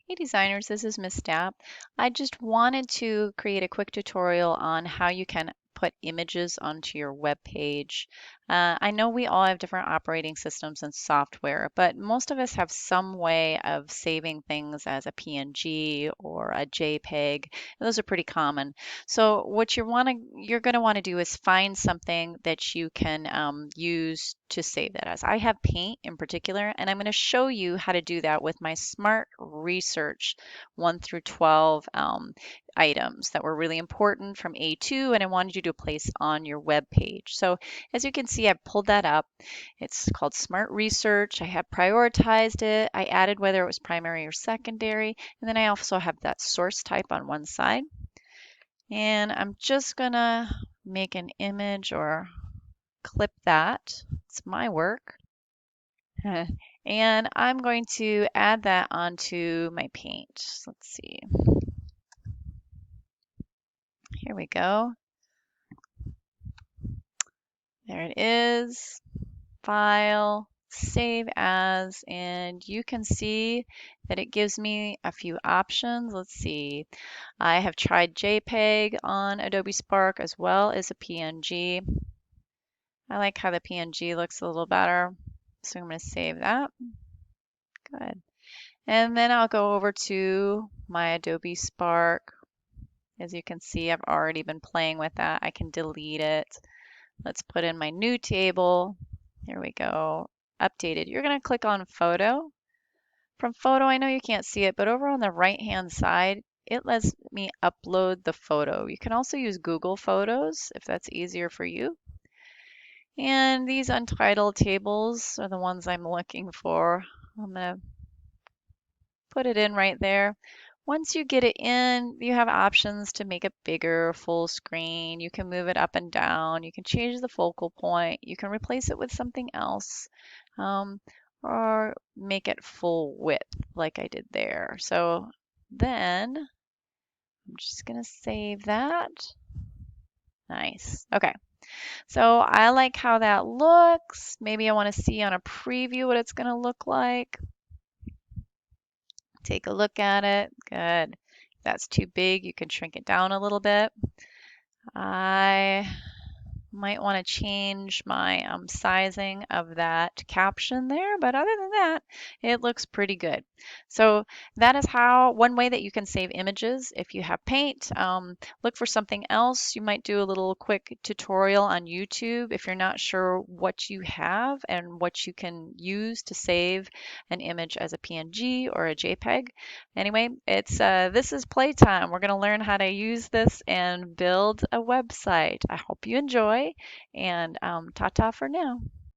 Hey designers, this is Miss Stapp. I just wanted to create a quick tutorial on how you can put images onto your web page. I know we all have different operating systems and software, but most of us have some way of saving things as a PNG or a JPEG. Those are pretty common. So what you're going to want to do is find something that you can use to save that as. I have Paint in particular, and I'm going to show you how to do that with my Smart Research 1 through 12 items that were really important from A2, and I wanted you to place on your web page. So as you can see, I pulled that up. It's called Smart Research. I have prioritized it. I added whether it was primary or secondary, and then I also have that source type on one side. And I'm just gonna make an image or clip that. It's my work. And I'm going to add that onto my paint. Let's see. Here we go. There it is. File, save as, and you can see that it gives me a few options. Let's see. I have tried JPEG on Adobe Spark as well as a PNG. I like how the PNG looks a little better. So I'm going to save that. Good. And then I'll go over to my Adobe Spark. As you can see, I've already been playing with that. I can delete it. Let's put in my new table. Here we go. Updated. You're going to click on photo. From photo, I know you can't see it, but over on the right-hand side, it lets me upload the photo. You can also use Google Photos if that's easier for you. And these untitled tables are the ones I'm looking for. I'm going to put it in right there. Once you get it in, you have options to make it bigger, full screen. You can move it up and down. You can change the focal point. You can replace it with something else, or make it full width like I did there. So then I'm just going to save that. Nice. Okay. So I like how that looks. Maybe I want to see on a preview what it's going to look like. Take a look at it. Good. If that's too big, you can shrink it down a little bit. I might want to change my sizing of that caption there, but other than that, it looks pretty good. So that is how one way that you can save images if you have Paint. Look for something else. You might do a little quick tutorial on YouTube if you're not sure what you have and what you can use to save an image as a PNG or a JPEG. Anyway, it's this is playtime. We're going to learn how to use this and build a website. I hope you enjoy, and ta-ta for now.